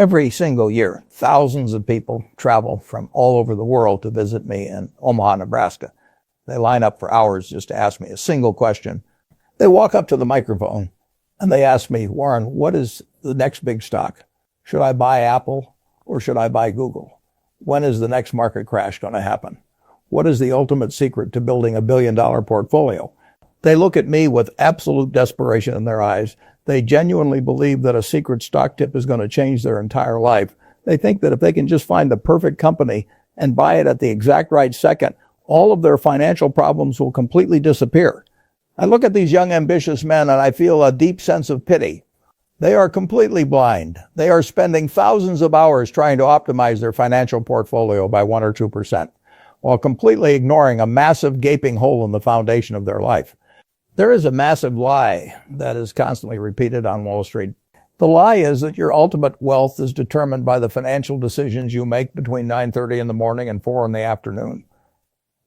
Every single year, thousands of people travel from all over the world to visit me in Omaha, Nebraska. They line up for hours just to ask me a single question. They walk up to the microphone and they ask me, Warren, what is the next big stock? Should I buy Apple or should I buy Google? When is the next market crash going to happen? What is the ultimate secret to building $1 billion portfolio? They look at me with absolute desperation in their eyes. They genuinely believe that a secret stock tip is going to change their entire life. They think that if they can just find the perfect company and buy it at the exact right second, all of their financial problems will completely disappear. I look at these young, ambitious men and I feel a deep sense of pity. They are completely blind. They are spending thousands of hours trying to optimize their financial portfolio by 1 or 2%, while completely ignoring a massive gaping hole in the foundation of their life. There is a massive lie that is constantly repeated on Wall Street. The lie is that your ultimate wealth is determined by the financial decisions you make between 9:30 in the morning and 4 in the afternoon.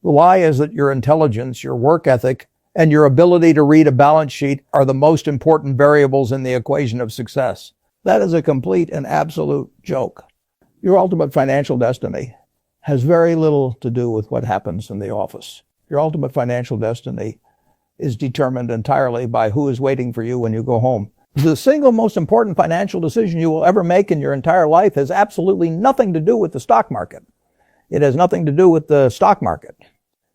The lie is that your intelligence, your work ethic, and your ability to read a balance sheet are the most important variables in the equation of success. That is a complete and absolute joke. Your ultimate financial destiny has very little to do with what happens in the office. Your ultimate financial destiny is determined entirely by who is waiting for you when you go home. The single most important financial decision you will ever make in your entire life has absolutely nothing to do with the stock market. It has nothing to do with the stock market.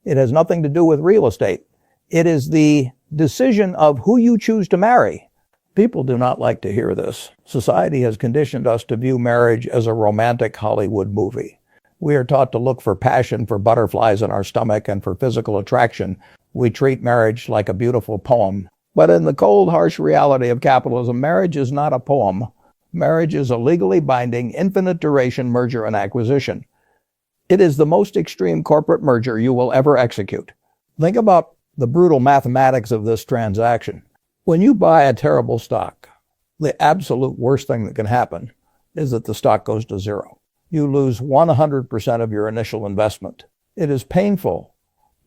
It has nothing to do with real estate. It is the decision of who you choose to marry. People do not like to hear this. Society has conditioned us to view marriage as a romantic Hollywood movie. We are taught to look for passion, for butterflies in our stomach, and for physical attraction. We treat marriage like a beautiful poem. But in the cold, harsh reality of capitalism, marriage is not a poem. Marriage is a legally binding, infinite duration merger and acquisition. It is the most extreme corporate merger you will ever execute. Think about the brutal mathematics of this transaction. When you buy a terrible stock, the absolute worst thing that can happen is that the stock goes to zero. You lose 100% of your initial investment. It is painful,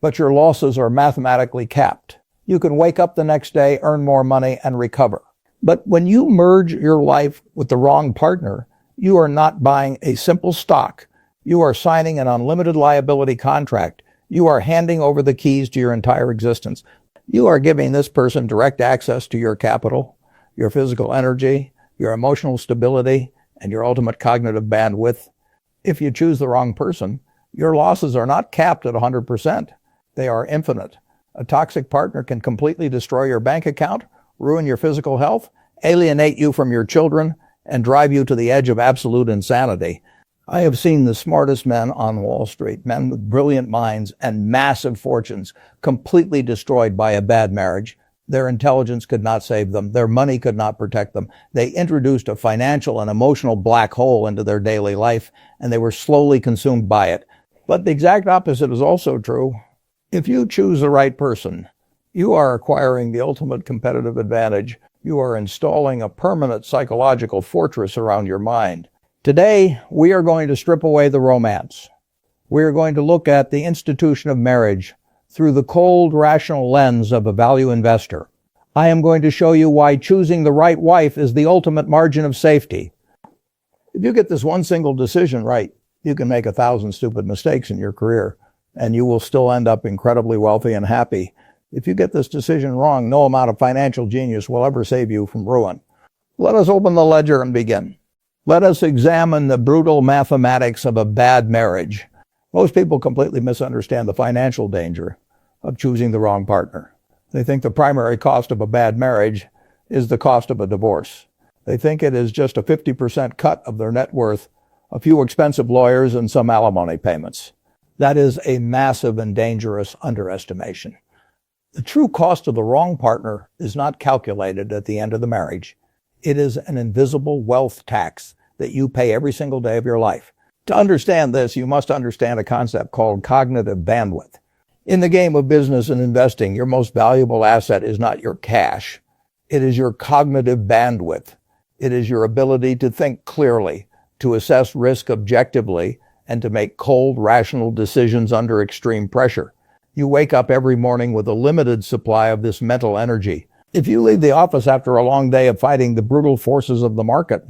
but your losses are mathematically capped. You can wake up the next day, earn more money, and recover. But when you merge your life with the wrong partner, you are not buying a simple stock. You are signing an unlimited liability contract. You are handing over the keys to your entire existence. You are giving this person direct access to your capital, your physical energy, your emotional stability, and your ultimate cognitive bandwidth. If you choose the wrong person, your losses are not capped at 100%. They are infinite. A toxic partner can completely destroy your bank account, ruin your physical health, alienate you from your children, and drive you to the edge of absolute insanity. I have seen the smartest men on Wall Street, men with brilliant minds and massive fortunes, completely destroyed by a bad marriage. Their intelligence could not save them. Their money could not protect them. They introduced a financial and emotional black hole into their daily life, and they were slowly consumed by it. But the exact opposite is also true. If you choose the right person, you are acquiring the ultimate competitive advantage. You are installing a permanent psychological fortress around your mind. Today, we are going to strip away the romance. We are going to look at the institution of marriage through the cold, rational lens of a value investor. I am going to show you why choosing the right wife is the ultimate margin of safety. If you get this one single decision right, you can make 1,000 stupid mistakes in your career, and you will still end up incredibly wealthy and happy. If you get this decision wrong, no amount of financial genius will ever save you from ruin. Let us open the ledger and begin. Let us examine the brutal mathematics of a bad marriage. Most people completely misunderstand the financial danger of choosing the wrong partner. They think the primary cost of a bad marriage is the cost of a divorce. They think it is just a 50% cut of their net worth, a few expensive lawyers, and some alimony payments. That is a massive and dangerous underestimation. The true cost of the wrong partner is not calculated at the end of the marriage. It is an invisible wealth tax that you pay every single day of your life. To understand this, you must understand a concept called cognitive bandwidth. In the game of business and investing, your most valuable asset is not your cash. It is your cognitive bandwidth. It is your ability to think clearly, to assess risk objectively, and to make cold, rational decisions under extreme pressure. You wake up every morning with a limited supply of this mental energy. If you leave the office after a long day of fighting the brutal forces of the market,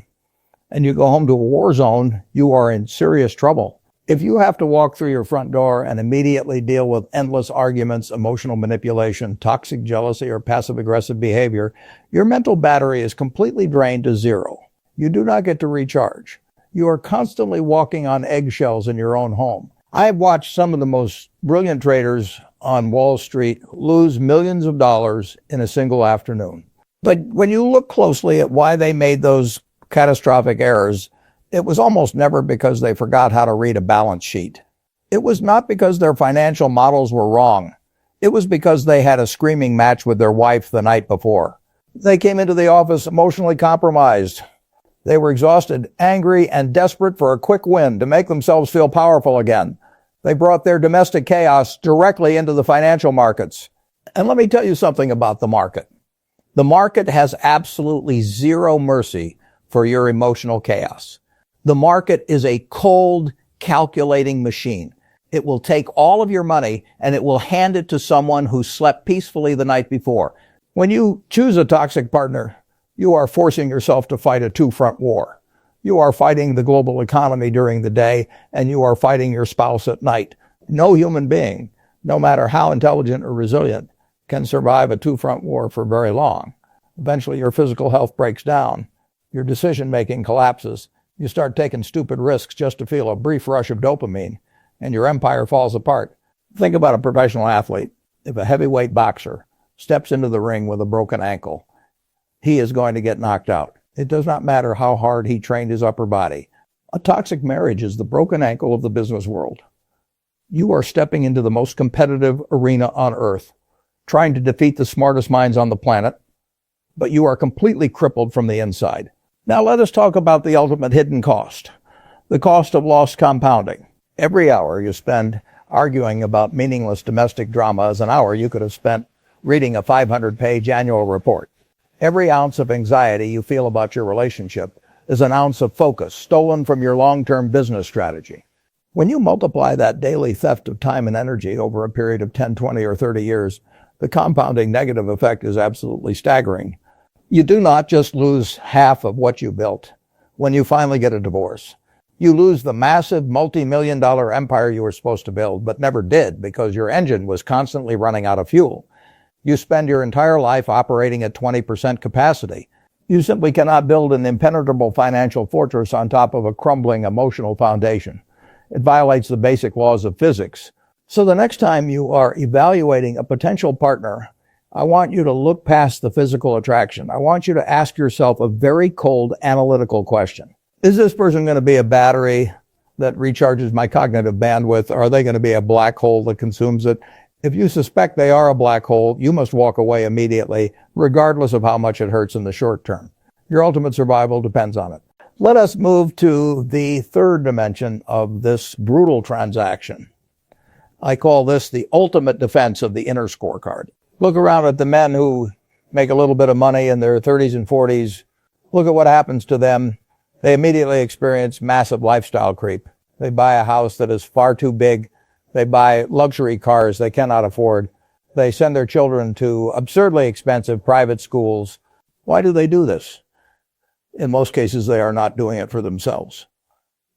and you go home to a war zone, you are in serious trouble. If you have to walk through your front door and immediately deal with endless arguments, emotional manipulation, toxic jealousy, or passive-aggressive behavior, your mental battery is completely drained to zero. You do not get to recharge. You are constantly walking on eggshells in your own home. I've watched some of the most brilliant traders on Wall Street lose millions of dollars in a single afternoon. But when you look closely at why they made those catastrophic errors, it was almost never because they forgot how to read a balance sheet. It was not because their financial models were wrong. It was because they had a screaming match with their wife the night before. They came into the office emotionally compromised. They were exhausted, angry, and desperate for a quick win to make themselves feel powerful again. They brought their domestic chaos directly into the financial markets. And let me tell you something about the market. The market has absolutely zero mercy for your emotional chaos. The market is a cold, calculating machine. It will take all of your money and it will hand it to someone who slept peacefully the night before. When you choose a toxic partner, you are forcing yourself to fight a two-front war. You are fighting the global economy during the day, and you are fighting your spouse at night. No human being, no matter how intelligent or resilient, can survive a two-front war for very long. Eventually, your physical health breaks down. Your decision-making collapses. You start taking stupid risks just to feel a brief rush of dopamine, and your empire falls apart. Think about a professional athlete. If a heavyweight boxer steps into the ring with a broken ankle, he is going to get knocked out. It does not matter how hard he trained his upper body. A toxic marriage is the broken ankle of the business world. You are stepping into the most competitive arena on earth, trying to defeat the smartest minds on the planet, but you are completely crippled from the inside. Now let us talk about the ultimate hidden cost, the cost of lost compounding. Every hour you spend arguing about meaningless domestic drama is an hour you could have spent reading a 500-page annual report. Every ounce of anxiety you feel about your relationship is an ounce of focus stolen from your long-term business strategy. When you multiply that daily theft of time and energy over a period of 10, 20, or 30 years, the compounding negative effect is absolutely staggering. You do not just lose half of what you built when you finally get a divorce. You lose the massive multi-million-dollar empire you were supposed to build, but never did because your engine was constantly running out of fuel. You spend your entire life operating at 20% capacity. You simply cannot build an impenetrable financial fortress on top of a crumbling emotional foundation. It violates the basic laws of physics. So the next time you are evaluating a potential partner, I want you to look past the physical attraction. I want you to ask yourself a very cold analytical question. Is this person going to be a battery that recharges my cognitive bandwidth? Or are they going to be a black hole that consumes it? If you suspect they are a black hole, you must walk away immediately, regardless of how much it hurts in the short term. Your ultimate survival depends on it. Let us move to the third dimension of this brutal transaction. I call this the ultimate defense of the inner scorecard. Look around at the men who make a little bit of money in their 30s and 40s. Look at what happens to them. They immediately experience massive lifestyle creep. They buy a house that is far too big. They buy luxury cars they cannot afford. They send their children to absurdly expensive private schools. Why do they do this? In most cases, they are not doing it for themselves.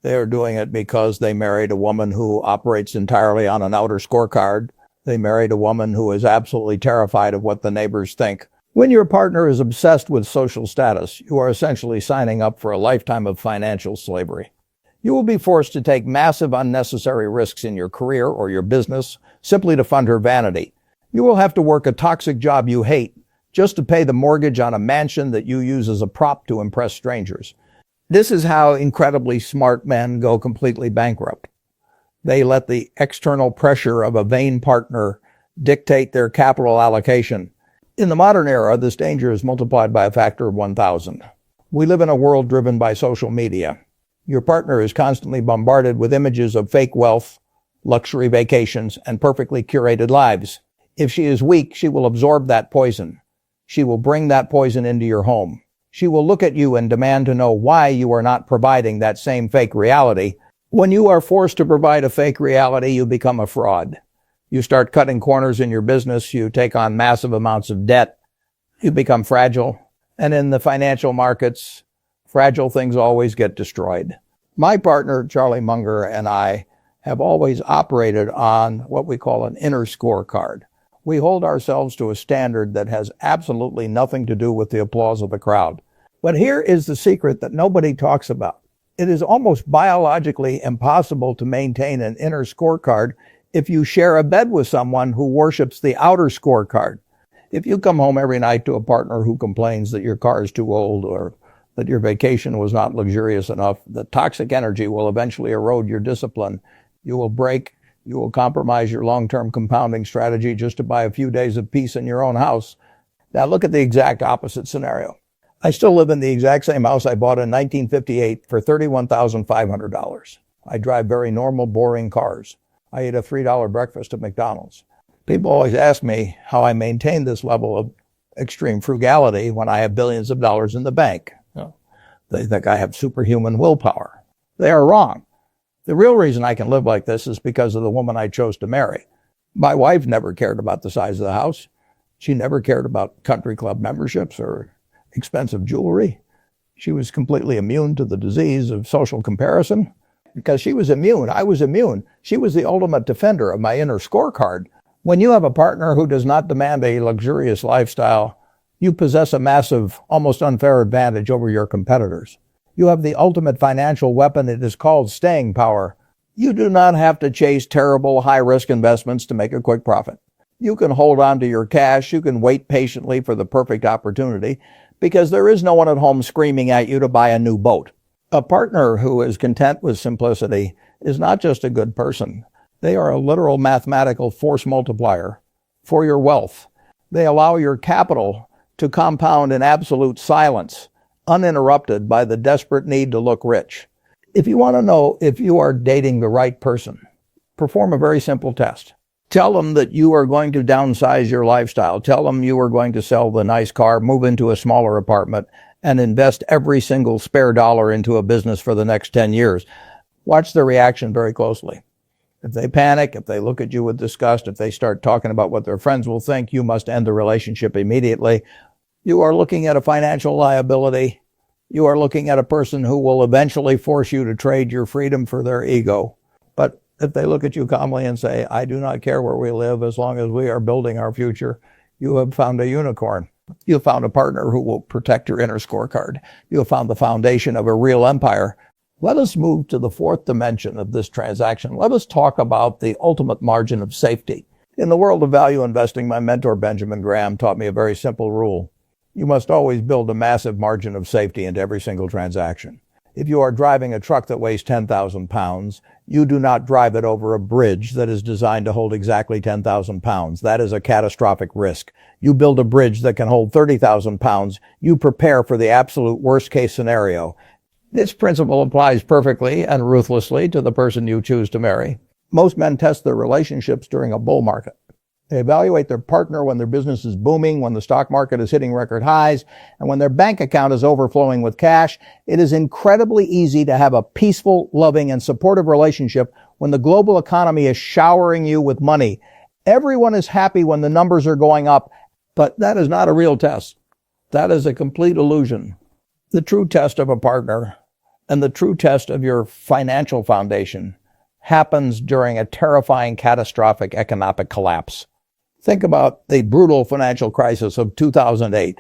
They are doing it because they married a woman who operates entirely on an outer scorecard. They married a woman who is absolutely terrified of what the neighbors think. When your partner is obsessed with social status, you are essentially signing up for a lifetime of financial slavery. You will be forced to take massive unnecessary risks in your career or your business simply to fund her vanity. You will have to work a toxic job you hate just to pay the mortgage on a mansion that you use as a prop to impress strangers. This is how incredibly smart men go completely bankrupt. They let the external pressure of a vain partner dictate their capital allocation. In the modern era, this danger is multiplied by a factor of 1,000. We live in a world driven by social media. Your partner is constantly bombarded with images of fake wealth, luxury vacations, and perfectly curated lives. If she is weak, she will absorb that poison. She will bring that poison into your home. She will look at you and demand to know why you are not providing that same fake reality. When you are forced to provide a fake reality, you become a fraud. You start cutting corners in your business. You take on massive amounts of debt. You become fragile. And in the financial markets, Fragile things always get destroyed. My partner, Charlie Munger, and I have always operated on what we call an inner scorecard. We hold ourselves to a standard that has absolutely nothing to do with the applause of the crowd. But here is the secret that nobody talks about. It is almost biologically impossible to maintain an inner scorecard if you share a bed with someone who worships the outer scorecard. If you come home every night to a partner who complains that your car is too old or that your vacation was not luxurious enough, the toxic energy will eventually erode your discipline. You will break. You will compromise your long-term compounding strategy just to buy a few days of peace in your own house. Now look at the exact opposite scenario. I still live in the exact same house I bought in 1958 for $31,500. I drive very normal, boring cars. I eat a $3 breakfast at McDonald's. People always ask me how I maintain this level of extreme frugality when I have billions of dollars in the bank. They think I have superhuman willpower. They are wrong. The real reason I can live like this is because of the woman I chose to marry. My wife never cared about the size of the house. She never cared about country club memberships or expensive jewelry. She was completely immune to the disease of social comparison. Because she was immune, I was immune. She was the ultimate defender of my inner scorecard. When you have a partner who does not demand a luxurious lifestyle, you possess a massive, almost unfair advantage over your competitors. You have the ultimate financial weapon. It is called staying power. You do not have to chase terrible, high-risk investments to make a quick profit. You can hold on to your cash. You can wait patiently for the perfect opportunity because there is no one at home screaming at you to buy a new boat. A partner who is content with simplicity is not just a good person. They are a literal mathematical force multiplier for your wealth. They allow your capital to compound in absolute silence, uninterrupted by the desperate need to look rich. If you want to know if you are dating the right person, perform a very simple test. Tell them that you are going to downsize your lifestyle. Tell them you are going to sell the nice car, move into a smaller apartment, and invest every single spare dollar into a business for the next 10 years. Watch their reaction very closely. If they panic, if they look at you with disgust, if they start talking about what their friends will think, you must end the relationship immediately. You are looking at a financial liability. You are looking at a person who will eventually force you to trade your freedom for their ego. But if they look at you calmly and say, I do not care where we live as long as we are building our future, you have found a unicorn. You have found a partner who will protect your inner scorecard. You have found the foundation of a real empire. Let us move to the fourth dimension of this transaction. Let us talk about the ultimate margin of safety. In the world of value investing, my mentor Benjamin Graham taught me a very simple rule. You must always build a massive margin of safety into every single transaction. If you are driving a truck that weighs 10,000 pounds, you do not drive it over a bridge that is designed to hold exactly 10,000 pounds. That is a catastrophic risk. You build a bridge that can hold 30,000 pounds. You prepare for the absolute worst case scenario. This principle applies perfectly and ruthlessly to the person you choose to marry. Most men test their relationships during a bull market. They evaluate their partner when their business is booming, when the stock market is hitting record highs, and when their bank account is overflowing with cash. It is incredibly easy to have a peaceful, loving, and supportive relationship when the global economy is showering you with money. Everyone is happy when the numbers are going up, but that is not a real test. That is a complete illusion. The true test of a partner and the true test of your financial foundation happens during a terrifying, catastrophic economic collapse. Think about the brutal financial crisis of 2008.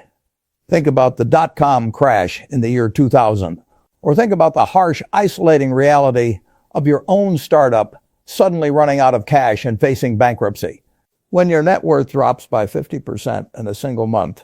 Think about the dot-com crash in the year 2000. Or think about the harsh, isolating reality of your own startup suddenly running out of cash and facing bankruptcy. When your net worth drops by 50% in a single month,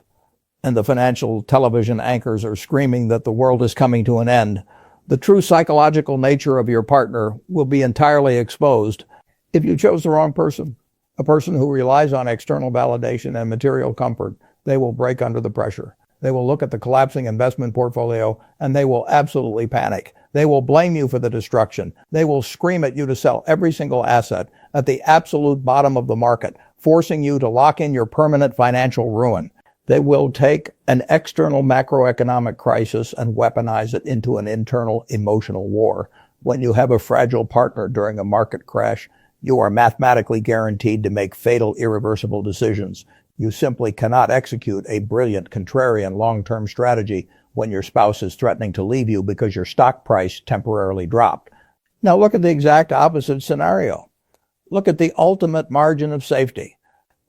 and the financial television anchors are screaming that the world is coming to an end, the true psychological nature of your partner will be entirely exposed. If you chose the wrong person, a person who relies on external validation and material comfort, they will break under the pressure. They will look at the collapsing investment portfolio and they will absolutely panic. They will blame you for the destruction. They will scream at you to sell every single asset at the absolute bottom of the market, forcing you to lock in your permanent financial ruin. They will take an external macroeconomic crisis and weaponize it into an internal emotional war. When you have a fragile partner during a market crash, you are mathematically guaranteed to make fatal, irreversible decisions. You simply cannot execute a brilliant, contrarian, long-term strategy when your spouse is threatening to leave you because your stock price temporarily dropped. Now look at the exact opposite scenario. Look at the ultimate margin of safety.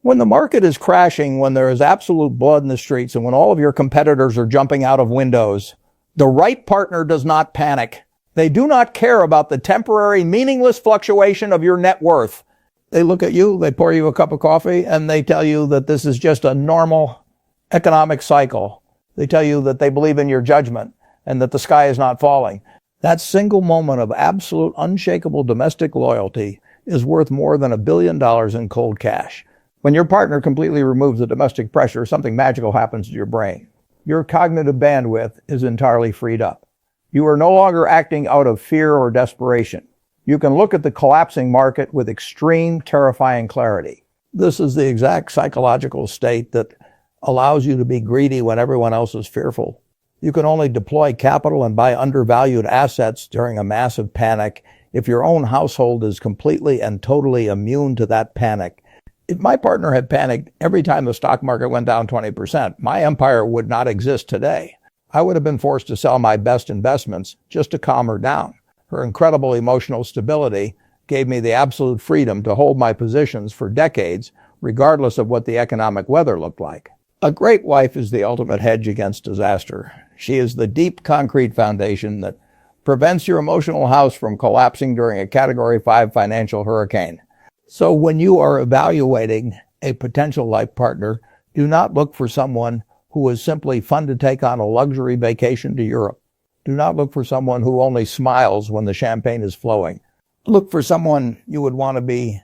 When the market is crashing, when there is absolute blood in the streets, and when all of your competitors are jumping out of windows, the right partner does not panic. They do not care about the temporary, meaningless fluctuation of your net worth. They look at you, they pour you a cup of coffee, and they tell you that this is just a normal economic cycle. They tell you that they believe in your judgment and that the sky is not falling. That single moment of absolute, unshakable domestic loyalty is worth more than $1 billion in cold cash. When your partner completely removes the domestic pressure, something magical happens to your brain. Your cognitive bandwidth is entirely freed up. You are no longer acting out of fear or desperation. You can look at the collapsing market with extreme, terrifying clarity. This is the exact psychological state that allows you to be greedy when everyone else is fearful. You can only deploy capital and buy undervalued assets during a massive panic if your own household is completely and totally immune to that panic. If my partner had panicked every time the stock market went down 20%, my empire would not exist today. I would have been forced to sell my best investments just to calm her down. Her incredible emotional stability gave me the absolute freedom to hold my positions for decades, regardless of what the economic weather looked like. A great wife is the ultimate hedge against disaster. She is the deep concrete foundation that prevents your emotional house from collapsing during a Category 5 financial hurricane. So when you are evaluating a potential life partner, do not look for someone who is simply fun to take on a luxury vacation to Europe. Do not look for someone who only smiles when the champagne is flowing. Look for someone you would want to be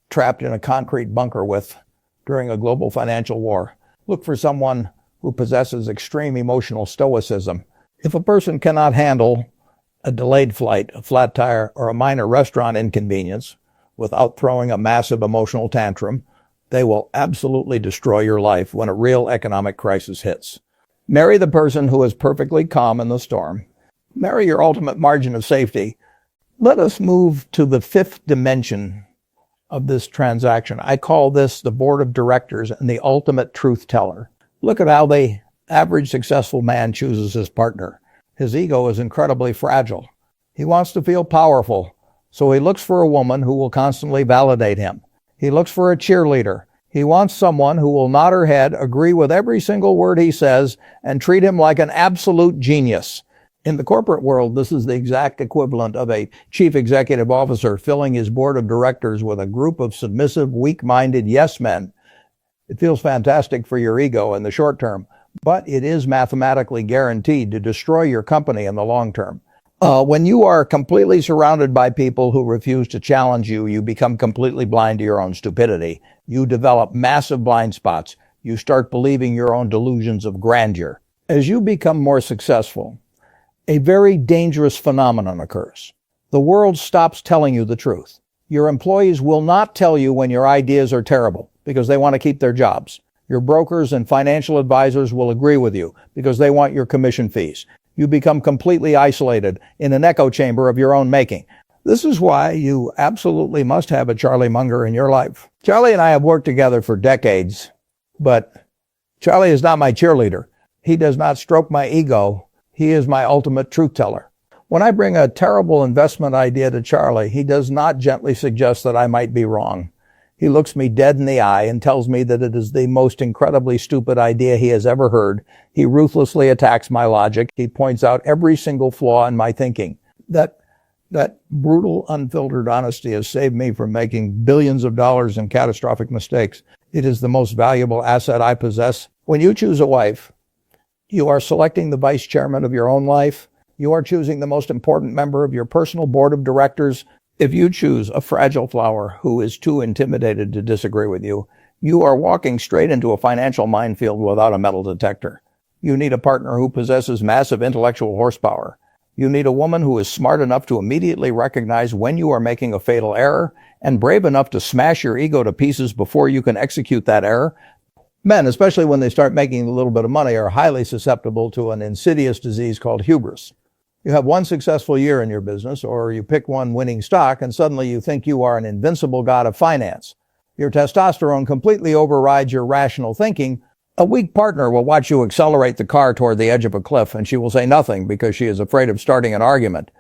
trapped in a concrete bunker with during a global financial war. Look for someone who possesses extreme emotional stoicism. If a person cannot handle a delayed flight, a flat tire, or a minor restaurant inconvenience without throwing a massive emotional tantrum, they will absolutely destroy your life when a real economic crisis hits. Marry the person who is perfectly calm in the storm. Marry your ultimate margin of safety. Let us move to the fifth dimension of this transaction. I call this the board of directors and the ultimate truth teller. Look at how the average successful man chooses his partner. His ego is incredibly fragile. He wants to feel powerful, so he looks for a woman who will constantly validate him. He looks for a cheerleader. He wants someone who will nod her head, agree with every single word he says, and treat him like an absolute genius. In the corporate world, this is the exact equivalent of a chief executive officer filling his board of directors with a group of submissive, weak-minded yes men. It feels fantastic for your ego in the short term, but it is mathematically guaranteed to destroy your company in the long term. When you are completely surrounded by people who refuse to challenge you, you become completely blind to your own stupidity. You develop massive blind spots. You start believing your own delusions of grandeur. As you become more successful, a very dangerous phenomenon occurs. The world stops telling you the truth. Your employees will not tell you when your ideas are terrible because they want to keep their jobs. Your brokers and financial advisors will agree with you because they want your commission fees. You become completely isolated in an echo chamber of your own making. This is why you absolutely must have a Charlie Munger in your life. Charlie and I have worked together for decades, but Charlie is not my cheerleader. He does not stroke my ego. He is my ultimate truth teller. When I bring a terrible investment idea to Charlie, he does not gently suggest that I might be wrong. He looks me dead in the eye and tells me that it is the most incredibly stupid idea he has ever heard. He ruthlessly attacks my logic. He points out every single flaw in my thinking. That brutal, unfiltered honesty has saved me from making billions of dollars in catastrophic mistakes. It is the most valuable asset I possess. When you choose a wife, you are selecting the vice chairman of your own life. You are choosing the most important member of your personal board of directors. If you choose a fragile flower who is too intimidated to disagree with you, you are walking straight into a financial minefield without a metal detector. You need a partner who possesses massive intellectual horsepower. You need a woman who is smart enough to immediately recognize when you are making a fatal error and brave enough to smash your ego to pieces before you can execute that error. Men, especially when they start making a little bit of money, are highly susceptible to an insidious disease called hubris. You have one successful year in your business, or you pick one winning stock, and suddenly you think you are an invincible god of finance. Your testosterone completely overrides your rational thinking, A weak partner will watch you accelerate the car toward the edge of a cliff, and she will say nothing because she is afraid of starting an argument.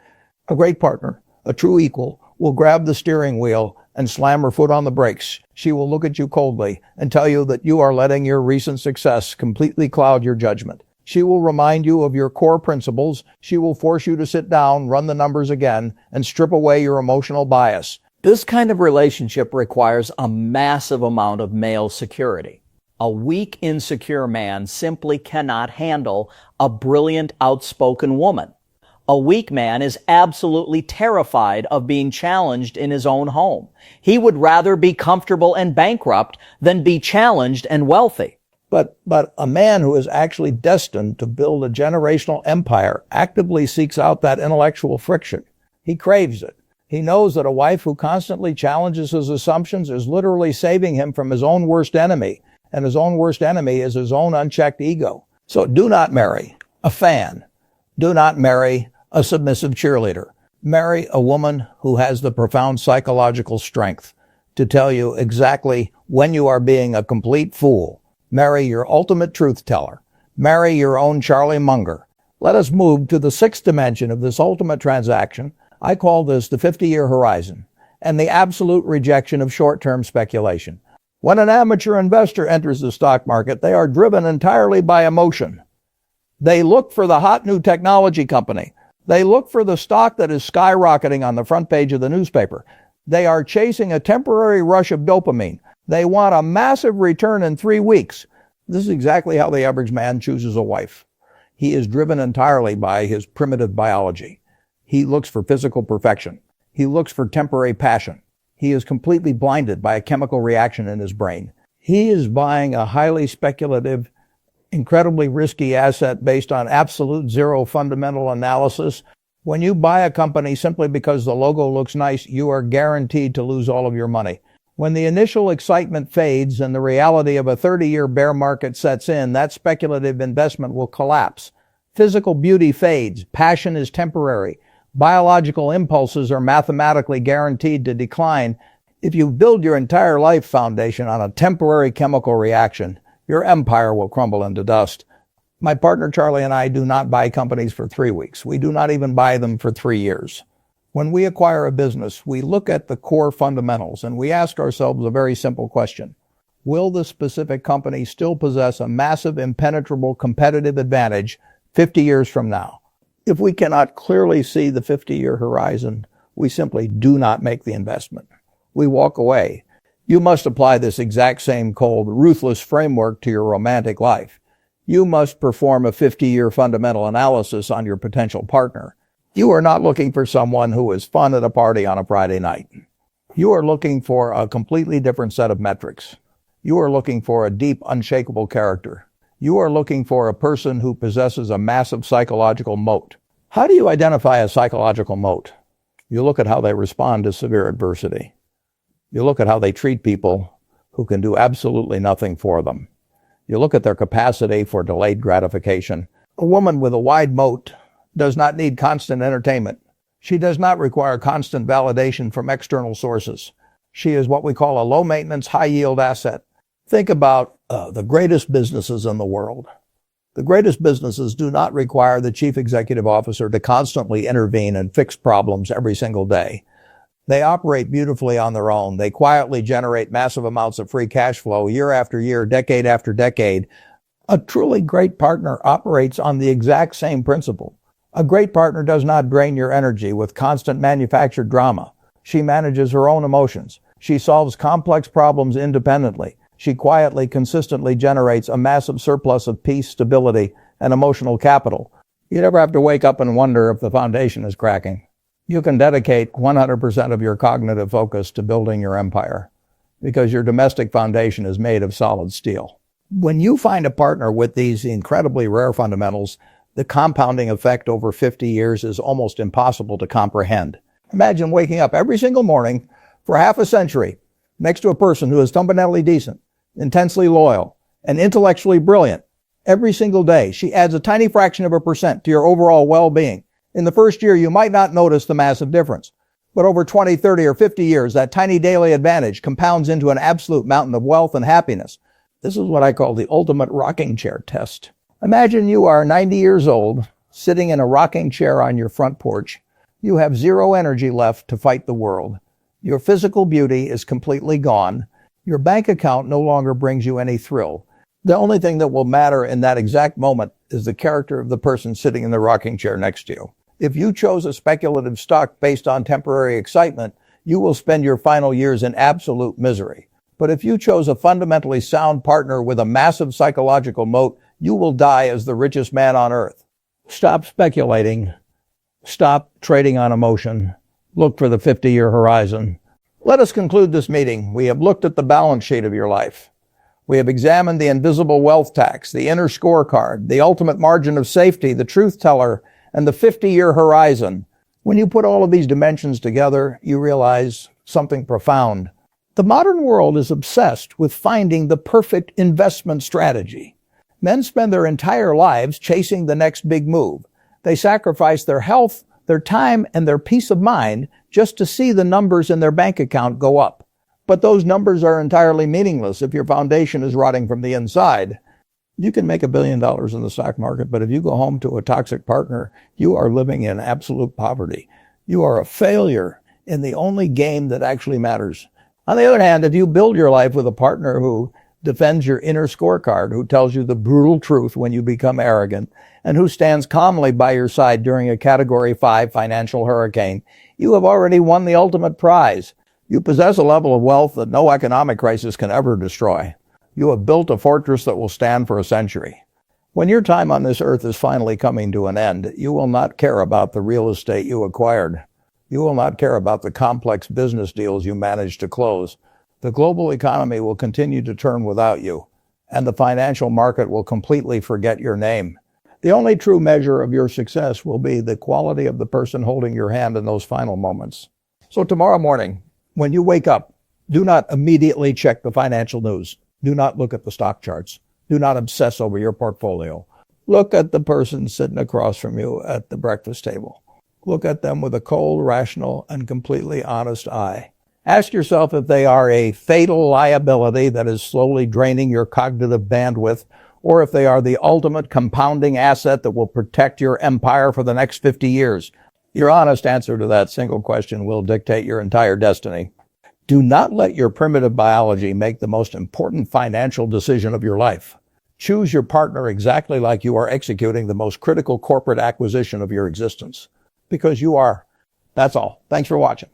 A great partner, a true equal, will grab the steering wheel and slam her foot on the brakes. She will look at you coldly and tell you that you are letting your recent success completely cloud your judgment. She will remind you of your core principles. She will force you to sit down, run the numbers again, and strip away your emotional bias. This kind of relationship requires a massive amount of male security. A weak, insecure man simply cannot handle a brilliant, outspoken woman. A weak man is absolutely terrified of being challenged in his own home. He would rather be comfortable and bankrupt than be challenged and wealthy. But a man who is actually destined to build a generational empire actively seeks out that intellectual friction. He craves it. He knows that a wife who constantly challenges his assumptions is literally saving him from his own worst enemy, and his own worst enemy is his own unchecked ego. So do not marry a fan. Do not marry a submissive cheerleader. Marry a woman who has the profound psychological strength to tell you exactly when you are being a complete fool. Marry your ultimate truth teller. Marry your own Charlie Munger. Let us move to the sixth dimension of this ultimate transaction. I call this the 50-year horizon and the absolute rejection of short-term speculation. When an amateur investor enters the stock market, they are driven entirely by emotion. They look for the hot new technology company. They look for the stock that is skyrocketing on the front page of the newspaper. They are chasing a temporary rush of dopamine. They want a massive return in 3 weeks. This is exactly how the average man chooses a wife. He is driven entirely by his primitive biology. He looks for physical perfection. He looks for temporary passion. He is completely blinded by a chemical reaction in his brain. He is buying a highly speculative, incredibly risky asset based on absolute zero fundamental analysis. When you buy a company simply because the logo looks nice, you are guaranteed to lose all of your money. When the initial excitement fades and the reality of a 30-year bear market sets in, that speculative investment will collapse. Physical beauty fades. Passion is temporary. Biological impulses are mathematically guaranteed to decline. If you build your entire life foundation on a temporary chemical reaction, your empire will crumble into dust. My partner Charlie and I do not buy companies for 3 weeks. We do not even buy them for 3 years. When we acquire a business, we look at the core fundamentals and we ask ourselves a very simple question. Will the specific company still possess a massive, impenetrable competitive advantage 50 years from now? If we cannot clearly see the 50-year horizon, we simply do not make the investment. We walk away. You must apply this exact same cold, ruthless framework to your romantic life. You must perform a 50-year fundamental analysis on your potential partner. You are not looking for someone who is fun at a party on a Friday night. You are looking for a completely different set of metrics. You are looking for a deep, unshakable character. You are looking for a person who possesses a massive psychological moat. How do you identify a psychological moat? You look at how they respond to severe adversity. You look at how they treat people who can do absolutely nothing for them. You look at their capacity for delayed gratification. A woman with a wide moat does not need constant entertainment. She does not require constant validation from external sources. She is what we call a low-maintenance, high-yield asset. Think about the greatest businesses in the world. The greatest businesses do not require the chief executive officer to constantly intervene and fix problems every single day. They operate beautifully on their own. They quietly generate massive amounts of free cash flow year after year, decade after decade. A truly great partner operates on the exact same principle. A great partner does not drain your energy with constant manufactured drama. She manages her own emotions. She solves complex problems independently. She quietly, consistently generates a massive surplus of peace, stability, and emotional capital. You never have to wake up and wonder if the foundation is cracking. You can dedicate 100% of your cognitive focus to building your empire because your domestic foundation is made of solid steel. When you find a partner with these incredibly rare fundamentals, the compounding effect over 50 years is almost impossible to comprehend. Imagine waking up every single morning for half a century next to a person who is fundamentally decent, intensely loyal, and intellectually brilliant. Every single day, she adds a tiny fraction of a percent to your overall well-being. In the first year, you might not notice the massive difference. But over 20, 30, or 50 years, that tiny daily advantage compounds into an absolute mountain of wealth and happiness. This is what I call the ultimate rocking chair test. Imagine you are 90 years old, sitting in a rocking chair on your front porch. You have zero energy left to fight the world. Your physical beauty is completely gone. Your bank account no longer brings you any thrill. The only thing that will matter in that exact moment is the character of the person sitting in the rocking chair next to you. If you chose a speculative stock based on temporary excitement, you will spend your final years in absolute misery. But if you chose a fundamentally sound partner with a massive psychological moat, you will die as the richest man on earth. Stop speculating. Stop trading on emotion. Look for the 50-year horizon. Let us conclude this meeting. We have looked at the balance sheet of your life. We have examined the invisible wealth tax, the inner scorecard, the ultimate margin of safety, the truth teller, and the 50-year horizon. When you put all of these dimensions together, you realize something profound. The modern world is obsessed with finding the perfect investment strategy. Men spend their entire lives chasing the next big move. They sacrifice their health, their time, and their peace of mind just to see the numbers in their bank account go up. But those numbers are entirely meaningless if your foundation is rotting from the inside. You can make $1 billion in the stock market, but if you go home to a toxic partner, you are living in absolute poverty. You are a failure in the only game that actually matters. On the other hand, if you build your life with a partner who defends your inner scorecard, who tells you the brutal truth when you become arrogant, and who stands calmly by your side during a Category 5 financial hurricane, you have already won the ultimate prize. You possess a level of wealth that no economic crisis can ever destroy. You have built a fortress that will stand for a century. When your time on this earth is finally coming to an end, you will not care about the real estate you acquired. You will not care about the complex business deals you managed to close. The global economy will continue to turn without you, and the financial market will completely forget your name. The only true measure of your success will be the quality of the person holding your hand in those final moments. So tomorrow morning, when you wake up, do not immediately check the financial news. Do not look at the stock charts. Do not obsess over your portfolio. Look at the person sitting across from you at the breakfast table. Look at them with a cold, rational, and completely honest eye. Ask yourself if they are a fatal liability that is slowly draining your cognitive bandwidth, or if they are the ultimate compounding asset that will protect your empire for the next 50 years. Your honest answer to that single question will dictate your entire destiny. Do not let your primitive biology make the most important financial decision of your life. Choose your partner exactly like you are executing the most critical corporate acquisition of your existence. Because you are. That's all. Thanks for watching.